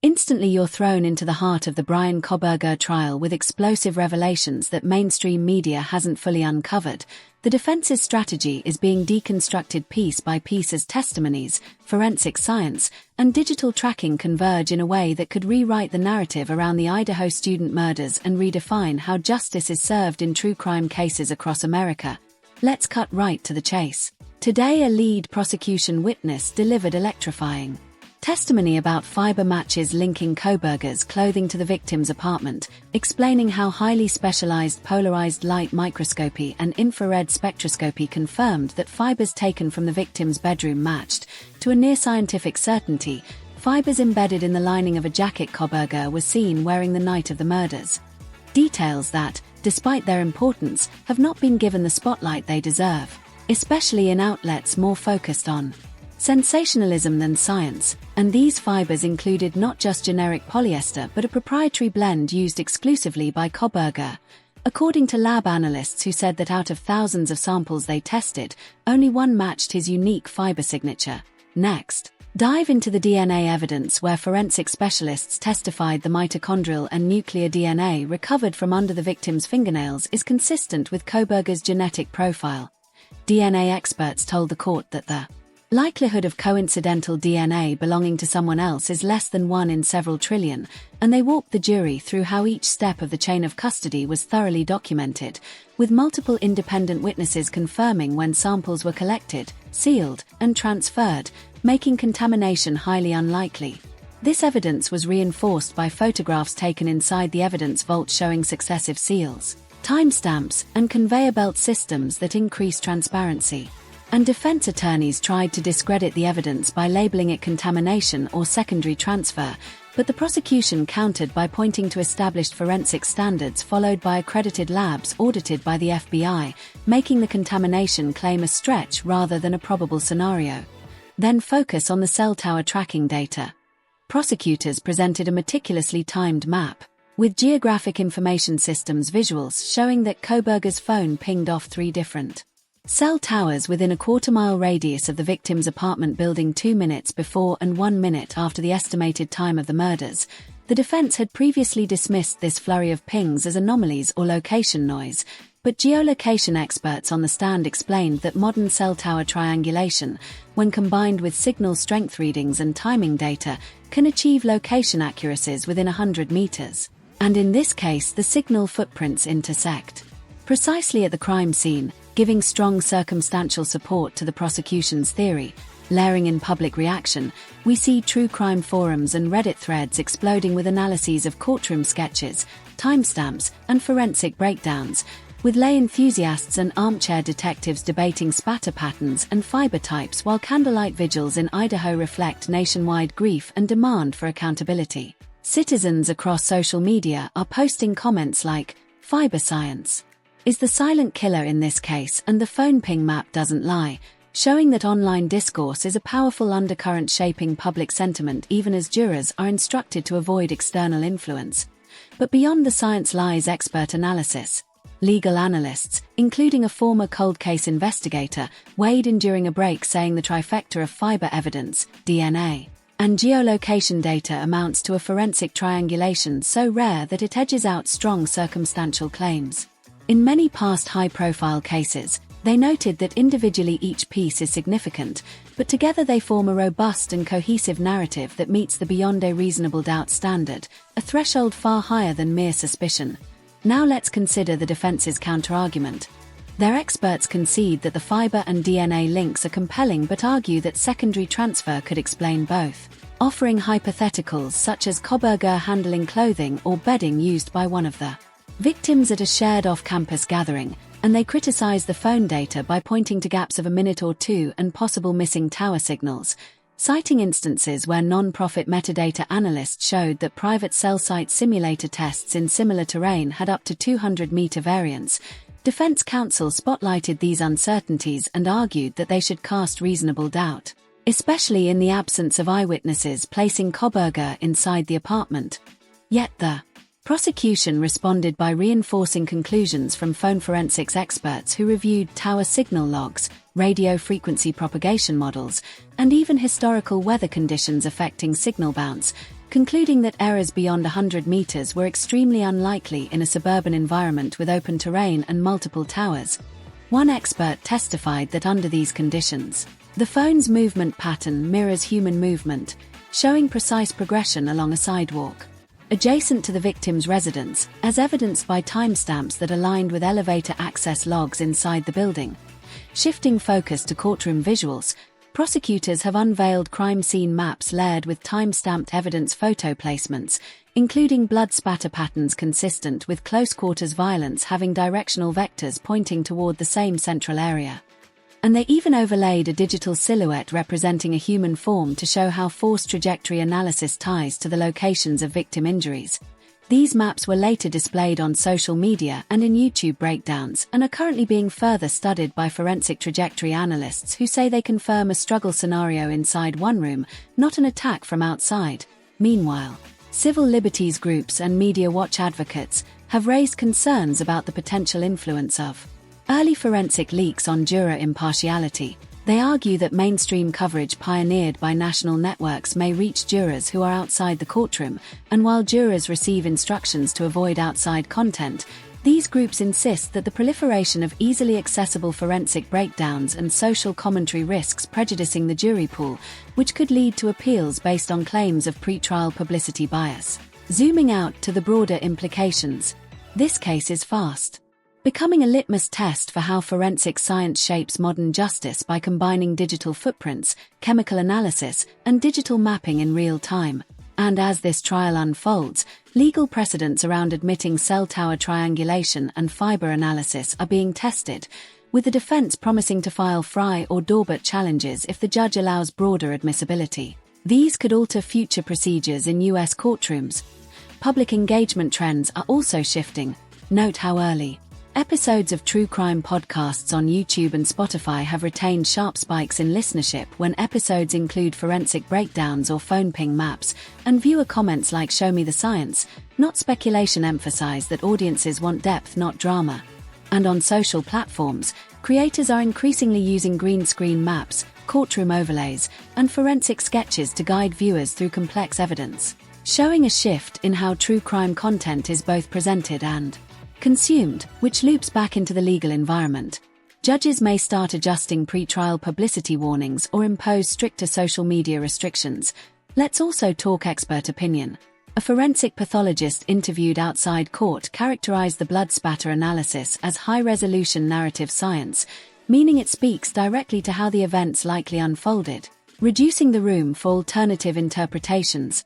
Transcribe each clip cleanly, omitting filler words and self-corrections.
Instantly you're thrown into the heart of the Bryan Kohberger trial with explosive revelations that mainstream media hasn't fully uncovered. The defense's strategy is being deconstructed piece by piece as testimonies, forensic science, and digital tracking converge in a way that could rewrite the narrative around the Idaho student murders and redefine how justice is served in true crime cases across America. Let's cut right to the chase. Today, a lead prosecution witness delivered electrifying testimony about fiber matches linking Kohberger's clothing to the victim's apartment, explaining how highly specialized polarized light microscopy and infrared spectroscopy confirmed that fibers taken from the victim's bedroom matched, to a near-scientific certainty, fibers embedded in the lining of a jacket Kohberger was seen wearing the night of the murders. Details that, despite their importance, have not been given the spotlight they deserve, especially in outlets more focused on sensationalism than science, and these fibers included not just generic polyester but a proprietary blend used exclusively by Kohberger. According to lab analysts who said that out of thousands of samples they tested, only one matched his unique fiber signature. Next, dive into the DNA evidence where forensic specialists testified the mitochondrial and nuclear DNA recovered from under the victim's fingernails is consistent with Kohberger's genetic profile. DNA experts told the court that the likelihood of coincidental DNA belonging to someone else is less than 1 in several trillion, and they walked the jury through how each step of the chain of custody was thoroughly documented, with multiple independent witnesses confirming when samples were collected, sealed, and transferred, making contamination highly unlikely. This evidence was reinforced by photographs taken inside the evidence vault showing successive seals, timestamps, and conveyor belt systems that increase transparency. And defense attorneys tried to discredit the evidence by labeling it contamination or secondary transfer, but the prosecution countered by pointing to established forensic standards followed by accredited labs audited by the FBI, making the contamination claim a stretch rather than a probable scenario. Then focus on the cell tower tracking data. Prosecutors presented a meticulously timed map, with geographic information systems visuals showing that Kohberger's phone pinged off 3 different cell towers within a quarter-mile radius of the victim's apartment building 2 minutes before and 1 minute after the estimated time of the murders. The defense had previously dismissed this flurry of pings as anomalies or location noise, but geolocation experts on the stand explained that modern cell tower triangulation, when combined with signal strength readings and timing data, can achieve location accuracies within 100 meters. And in this case, the signal footprints intersect precisely at the crime scene, giving strong circumstantial support to the prosecution's theory. Layering in public reaction, we see true crime forums and Reddit threads exploding with analyses of courtroom sketches, timestamps, and forensic breakdowns, with lay enthusiasts and armchair detectives debating spatter patterns and fiber types while candlelight vigils in Idaho reflect nationwide grief and demand for accountability. Citizens across social media are posting comments like, "Fiber science is the silent killer in this case, and the phone ping map doesn't lie," showing that online discourse is a powerful undercurrent shaping public sentiment even as jurors are instructed to avoid external influence. But beyond the science lies expert analysis. Legal analysts, including a former cold case investigator, weighed in during a break saying the trifecta of fiber evidence, DNA, and geolocation data amounts to a forensic triangulation so rare that it edges out strong circumstantial claims. In many past high-profile cases, they noted that individually each piece is significant, but together they form a robust and cohesive narrative that meets the beyond a reasonable doubt standard, a threshold far higher than mere suspicion. Now let's consider the defense's counterargument. Their experts concede that the fiber and DNA links are compelling but argue that secondary transfer could explain both, offering hypotheticals such as Kohberger handling clothing or bedding used by one of the victims at a shared off-campus gathering, and they criticize the phone data by pointing to gaps of a minute or 2 and possible missing tower signals, citing instances where non-profit metadata analysts showed that private cell site simulator tests in similar terrain had up to 200-meter variance. Defense counsel spotlighted these uncertainties and argued that they should cast reasonable doubt, especially in the absence of eyewitnesses placing Kohberger inside the apartment. Yet the prosecution responded by reinforcing conclusions from phone forensics experts who reviewed tower signal logs, radio frequency propagation models, and even historical weather conditions affecting signal bounce, concluding that errors beyond 100 meters were extremely unlikely in a suburban environment with open terrain and multiple towers. One expert testified that under these conditions, the phone's movement pattern mirrors human movement, showing precise progression along a sidewalk adjacent to the victim's residence, as evidenced by timestamps that aligned with elevator access logs inside the building. Shifting focus to courtroom visuals, prosecutors have unveiled crime scene maps layered with time-stamped evidence photo placements, including blood spatter patterns consistent with close-quarters violence having directional vectors pointing toward the same central area. And they even overlaid a digital silhouette representing a human form to show how force trajectory analysis ties to the locations of victim injuries. These maps were later displayed on social media and in YouTube breakdowns and are currently being further studied by forensic trajectory analysts who say they confirm a struggle scenario inside one room, not an attack from outside. Meanwhile, civil liberties groups and media watch advocates have raised concerns about the potential influence of early forensic leaks on juror impartiality. They argue that mainstream coverage pioneered by national networks may reach jurors who are outside the courtroom, and while jurors receive instructions to avoid outside content, these groups insist that the proliferation of easily accessible forensic breakdowns and social commentary risks prejudicing the jury pool, which could lead to appeals based on claims of pretrial publicity bias. Zooming out to the broader implications, this case is fast becoming a litmus test for how forensic science shapes modern justice by combining digital footprints, chemical analysis, and digital mapping in real time. And as this trial unfolds, legal precedents around admitting cell tower triangulation and fiber analysis are being tested, with the defense promising to file Frye or Daubert challenges if the judge allows broader admissibility. These could alter future procedures in U.S. courtrooms. Public engagement trends are also shifting. Note how early episodes of true crime podcasts on YouTube and Spotify have retained sharp spikes in listenership when episodes include forensic breakdowns or phone ping maps, and viewer comments like "Show me the science, not speculation" emphasize that audiences want depth, not drama. And on social platforms, creators are increasingly using green screen maps, courtroom overlays, and forensic sketches to guide viewers through complex evidence, showing a shift in how true crime content is both presented and consumed, which loops back into the legal environment. Judges may start adjusting pre-trial publicity warnings or impose stricter social media restrictions. Let's also talk expert opinion. A forensic pathologist interviewed outside court characterized the blood spatter analysis as high-resolution narrative science, meaning it speaks directly to how the events likely unfolded, reducing the room for alternative interpretations,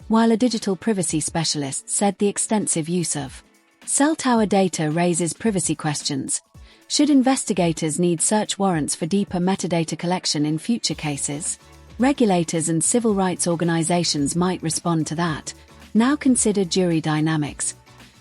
while a digital privacy specialist said the extensive use of cell tower data raises privacy questions. Should investigators need search warrants for deeper metadata collection in future cases? Regulators and civil rights organizations might respond to that. Now consider jury dynamics.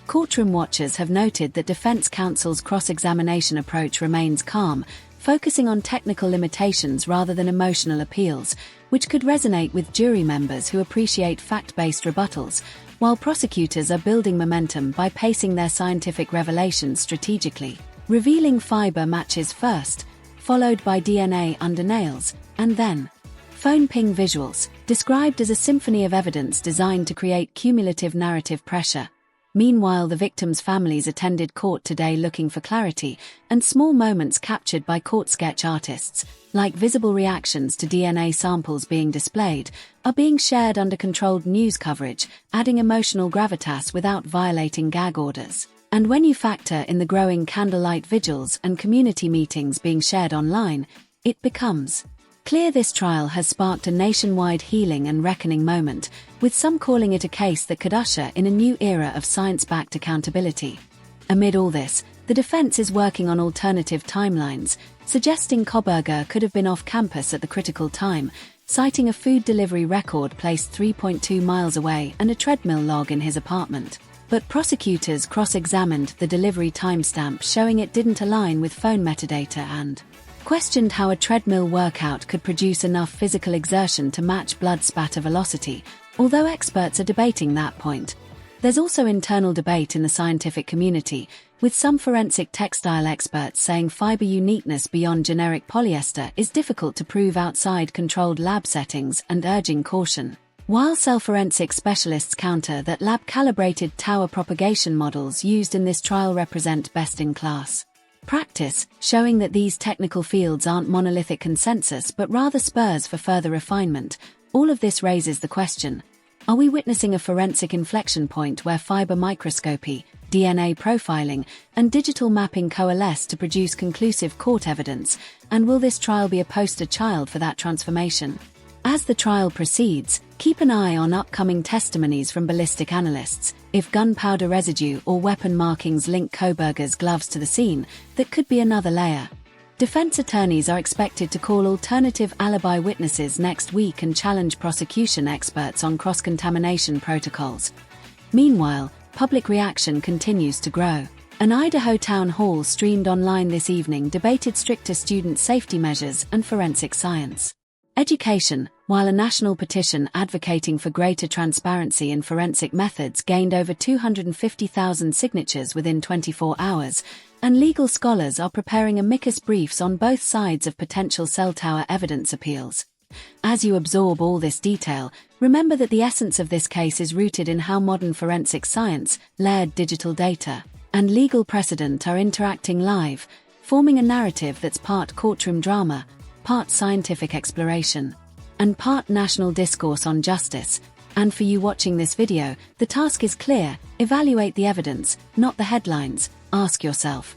Courtroom watchers have noted that defense counsel's cross-examination approach remains calm, focusing on technical limitations rather than emotional appeals, which could resonate with jury members who appreciate fact-based rebuttals, while prosecutors are building momentum by pacing their scientific revelations strategically, revealing fiber matches first, followed by DNA under nails, and then phone ping visuals, described as a symphony of evidence designed to create cumulative narrative pressure. Meanwhile, the victims' families attended court today looking for clarity, and small moments captured by court sketch artists, like visible reactions to DNA samples being displayed, are being shared under controlled news coverage, adding emotional gravitas without violating gag orders. And when you factor in the growing candlelight vigils and community meetings being shared online, it becomes clear this trial has sparked a nationwide healing and reckoning moment, with some calling it a case that could usher in a new era of science-backed accountability. Amid all this, the defense is working on alternative timelines, suggesting Kohberger could have been off campus at the critical time, citing a food delivery record placed 3.2 miles away and a treadmill log in his apartment. But prosecutors cross-examined the delivery timestamp, showing it didn't align with phone metadata, and questioned how a treadmill workout could produce enough physical exertion to match blood spatter velocity, although experts are debating that point. There's also internal debate in the scientific community, with some forensic textile experts saying fiber uniqueness beyond generic polyester is difficult to prove outside controlled lab settings and urging caution. While cell forensic specialists counter that lab-calibrated tower propagation models used in this trial represent best-in-class practice, showing that these technical fields aren't monolithic consensus but rather spurs for further refinement, all of this raises the question: are we witnessing a forensic inflection point where fiber microscopy, DNA profiling, and digital mapping coalesce to produce conclusive court evidence, and will this trial be a poster child for that transformation? As the trial proceeds, keep an eye on upcoming testimonies from ballistic analysts. If gunpowder residue or weapon markings link Kohberger's gloves to the scene, that could be another layer. Defense attorneys are expected to call alternative alibi witnesses next week and challenge prosecution experts on cross-contamination protocols. Meanwhile, public reaction continues to grow. An Idaho town hall streamed online this evening debated stricter student safety measures and forensic science education, while a national petition advocating for greater transparency in forensic methods gained over 250,000 signatures within 24 hours, and legal scholars are preparing amicus briefs on both sides of potential cell tower evidence appeals. As you absorb all this detail, remember that the essence of this case is rooted in how modern forensic science, layered digital data, and legal precedent are interacting live, forming a narrative that's part courtroom drama, part scientific exploration, and part national discourse on justice. And for you watching this video, the task is clear: evaluate the evidence, not the headlines. Ask yourself,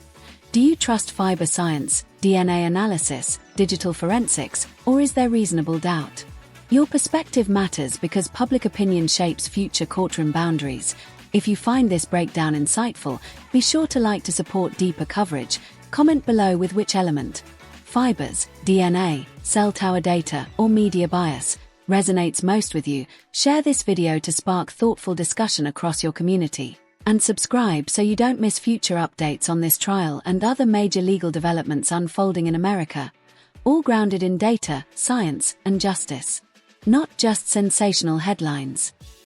do you trust fiber science, DNA analysis, digital forensics, or is there reasonable doubt? Your perspective matters because public opinion shapes future courtroom boundaries. If you find this breakdown insightful, be sure to like to support deeper coverage. Comment below with which element, fibers, DNA, cell tower data, or media bias, resonates most with you. Share this video to spark thoughtful discussion across your community. And subscribe so you don't miss future updates on this trial and other major legal developments unfolding in America, all grounded in data, science, and justice. Not just sensational headlines.